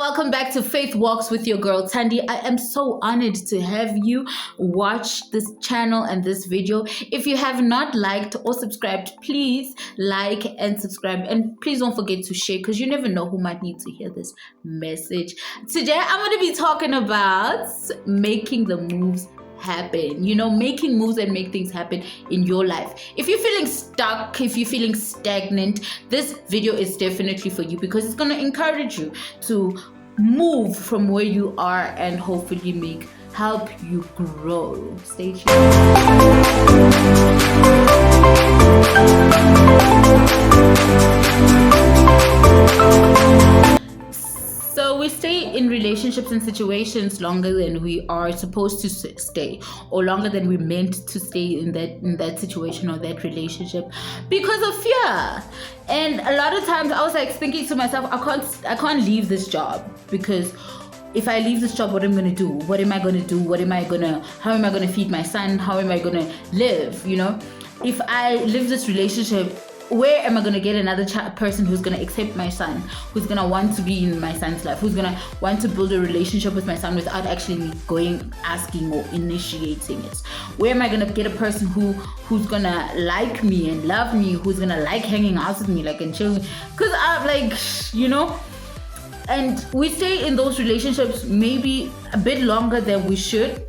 welcome back to Faith Walks with your girl Tandy. I am so honored to have you watch this channel and this video. If you have not liked or subscribed, please like and subscribe, and please don't forget to share because you never know who might need to hear this message. Today I'm going to be talking about making the moves happen, making moves and make things happen in your life. If you're feeling stuck, if you're feeling stagnant, this video is definitely for you because it's going to encourage you to move from where you are and hopefully help you grow. Stay tuned. So we stay in relationships and situations longer than we are supposed to stay, or longer than we meant to stay in that situation or that relationship because of fear. And a lot of times I was like thinking to myself, I can't leave this job because if I leave this job, what am I going to do? What am I going to do? How am I going to feed my son? How am I going to live? If I live this relationship, where am I going to get another person who's going to accept my son, who's going to want to be in my son's life, who's going to want to build a relationship with my son without actually me going, asking or initiating it? Where am I going to get a person who's going to like me and love me, who's going to like hanging out with me, and chill? Because I'm and we stay in those relationships maybe a bit longer than we should,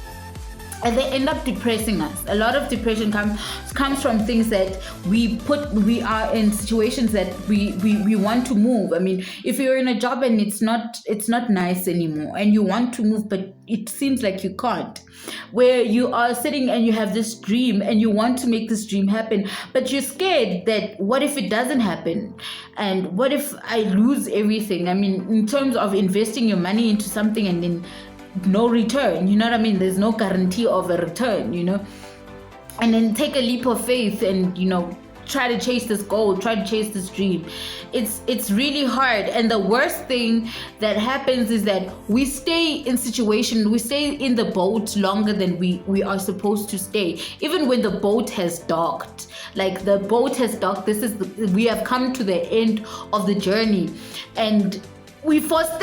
and they end up depressing us. A lot of depression comes from things that we are in situations that we want to move. I mean, if you're in a job and it's not nice anymore and you want to move, but it seems like you can't, where you are sitting and you have this dream and you want to make this dream happen, but you're scared that what if it doesn't happen? And what if I lose everything? I mean, in terms of investing your money into something and then no return, you know what I mean? There's no guarantee of a return, and then take a leap of faith and try to chase this goal, try to chase this dream. It's really hard. And the worst thing that happens is that we stay in the boat longer than we are supposed to stay, even when the boat has docked. Like the boat has docked, we have come to the end of the journey, and we forcing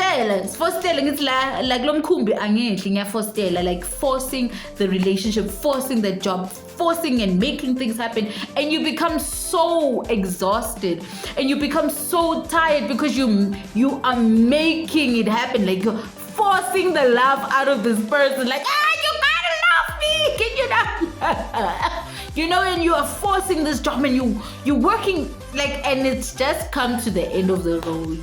forcing the relationship, forcing the job, forcing and making things happen, and you become so exhausted and you become so tired because you are making it happen, you're forcing the love out of this person, you gotta love me, can you not? And you are forcing this job and you're working and it's just come to the end of the road,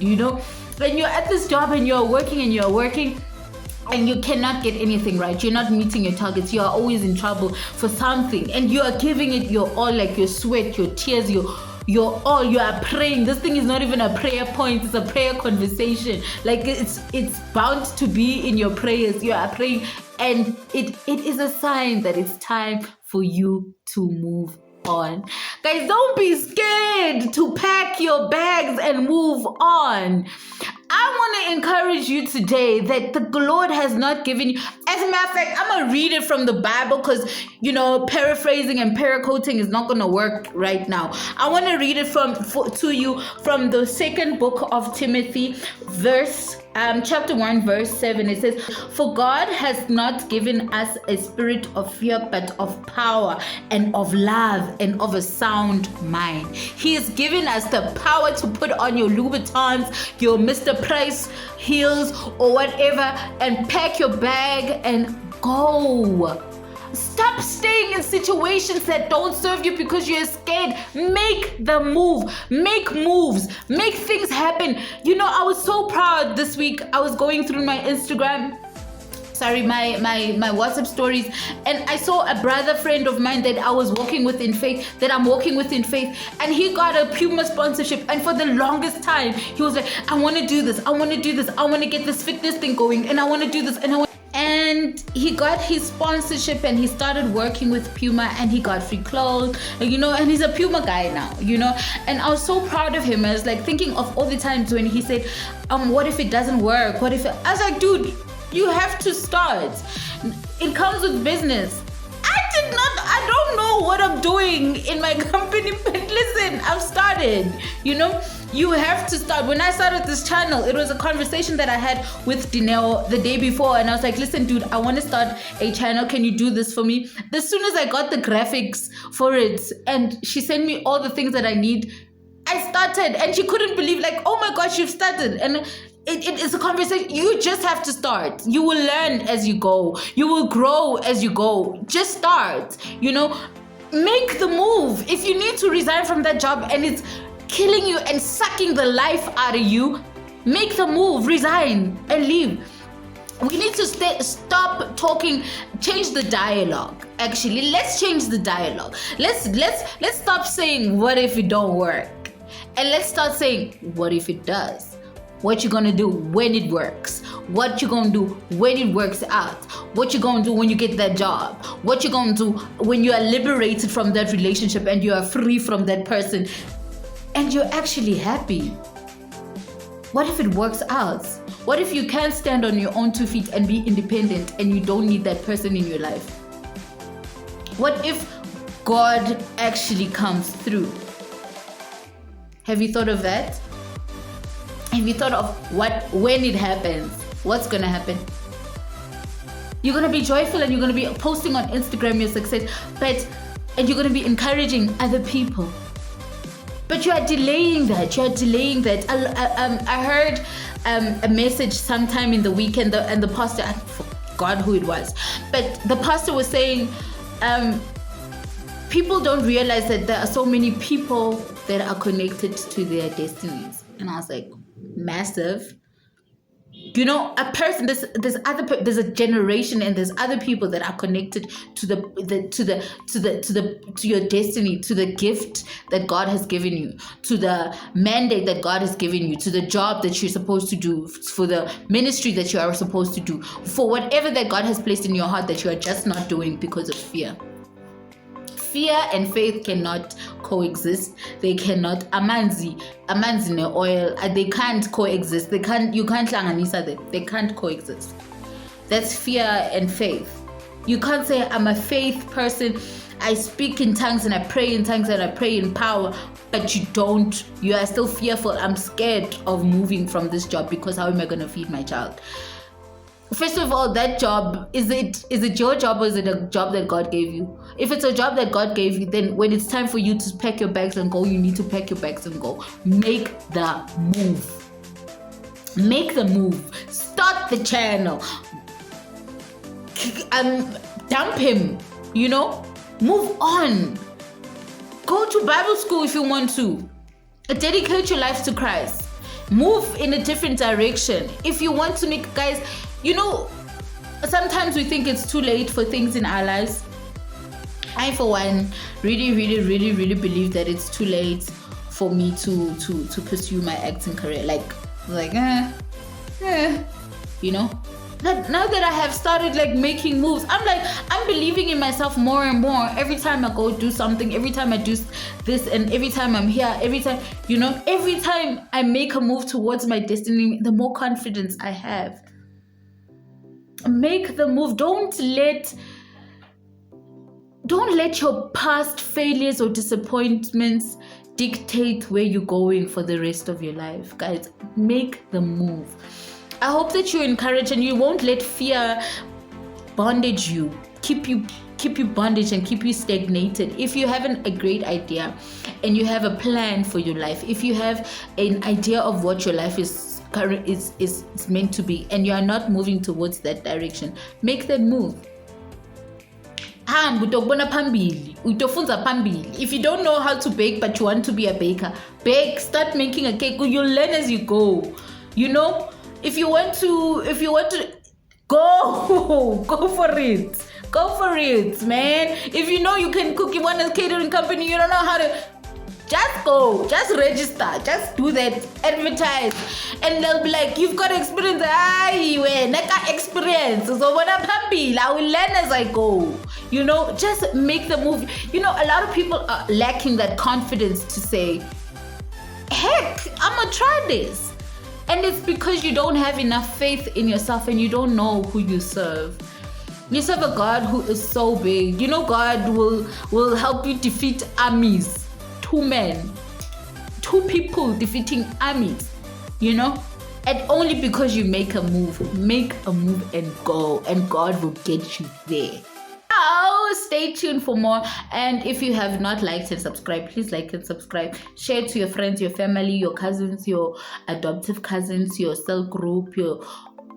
when you're at this job and you're working and you cannot get anything right, you're not meeting your targets, you are always in trouble for something, and you are giving it your all, your sweat, your tears, your all, you are praying. This thing is not even a prayer point, it's a prayer conversation. It's bound to be in your prayers. You are praying, and it is a sign that it's time for you to move on. Guys, don't be scared to pack your bags and move on. I want to encourage you today that the Lord has not given you. As a matter of fact, I'm going to read it from the Bible because, paraphrasing and paraquoting is not going to work right now. I want to read it to you from the second book of Timothy, chapter 1, verse 7. It says, "For God has not given us a spirit of fear, but of power and of love and of a sound mind." He has given us the power to put on your Louboutins, your Mr. Price heels or whatever, and pack your bag and go. Stop staying in situations that don't serve you because you're scared. Make the move. Make moves. Make things happen. I was so proud this week. I was going through my Instagram, my WhatsApp stories, and I saw a brother friend of mine that I'm walking with in faith, and he got a Puma sponsorship, and for the longest time he was like, I want to do this, I want to get this fitness thing going, and I want to do this, and he got his sponsorship and he started working with Puma and he got free clothes, and he's a Puma guy now, and I was so proud of him. I was thinking of all the times when he said, what if it doesn't work? I was like, dude, you have to start. It comes with business. I don't know what I'm doing in my company, but listen, I've started, you have to start. When I started this channel, it was a conversation that I had with Dineo the day before, and I was like, listen, dude, I want to start a channel. Can you do this for me? As soon as I got the graphics for it, and she sent me all the things that I need, I started, and she couldn't believe, like, oh my gosh, you've started. And it is a conversation. You just have to start. You will learn as you go. You will grow as you go. Just start, make the move. If you need to resign from that job and it's killing you and sucking the life out of you, make the move, resign and leave. We need to stop talking, change the dialogue. Actually, let's change the dialogue. Let's stop saying, what if it don't work? And let's start saying, what if it does? What you gonna do when it works? What you gonna do when it works out? What you gonna do when you get that job? What you gonna do when you are liberated from that relationship and you are free from that person and you're actually happy? What if it works out? What if you can stand on your own 2 feet and be independent and you don't need that person in your life? What if God actually comes through? Have you thought of that? Have you thought of when it happens, what's gonna happen? You're gonna be joyful and you're gonna be posting on Instagram your success, and you're gonna be encouraging other people. But you are delaying that. I heard a message sometime in the weekend, and the pastor, I forgot who it was, but the pastor was saying, people don't realize that there are so many people that are connected to their destinies. And I was like, massive. A person, there's a generation, and there's other people that are connected to your destiny, to the gift that God has given you, to the mandate that God has given you, to the job that you're supposed to do, for the ministry that you are supposed to do, for whatever that God has placed in your heart that you are just not doing because of fear. Fear and faith cannot coexist. They cannot. Amanzi ne oil. They can't coexist. You can't hlanganisa them. They can't coexist. That's fear and faith. You can't say, I'm a faith person. I speak in tongues and I pray in tongues and I pray in power, but you are still fearful. I'm scared of moving from this job because how am I going to feed my child? First of all, that job, is it your job or is it a job that God gave you? If it's a job that God gave you, then when it's time for you to pack your bags and go, you need to pack your bags and go. Make the move. Make the move. Start the channel. Dump him, Move on. Go to Bible school if you want to. Dedicate your life to Christ. Move in a different direction. If you want to make, guys, sometimes we think it's too late for things in our lives. I, for one, really, really, really, really believe that it's too late for me to pursue my acting career. That now that I have started making moves, I'm believing in myself more and more. Every time I go do something, every time I do this, and every time I'm here, every time I make a move towards my destiny, the more confidence I have. Make the move. Don't let your past failures or disappointments dictate where you're going for the rest of your life. Guys, make the move. I hope that you're encouraged and you won't let fear bondage you, keep you bondage and keep you stagnated. If you have a great idea and you have a plan for your life, if you have an idea of what your life is meant to be and you are not moving towards that direction, make that move. If you don't know how to bake but you want to be a baker, bake, start making a cake. You'll learn as you go. If you want to go for it. Go for it, man. If you know you can cook, you want a catering company, you don't know how to, just go, just register, just do that, advertise, and they'll be like, you've got experience. Experience. So when I'm happy, I will learn as I go. Just make the move. A lot of people are lacking that confidence to say, heck, I'm gonna try this. And it's because you don't have enough faith in yourself and you don't know who you serve. You serve a God who is so big. You know, God will help you defeat armies. 2 men, 2 people defeating armies, you know, and only because you make a move and go, and God will get you there. Oh, stay tuned for more. And if you have not liked and subscribed, please like and subscribe. Share it to your friends, your family, your cousins, your adoptive cousins, your cell group, your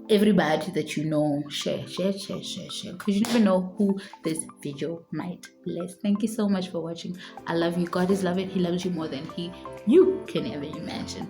everybody that you know. Share, because you never know who this video might bless. Thank you so much for watching. I love you. God is loving. He loves you more than you can ever imagine.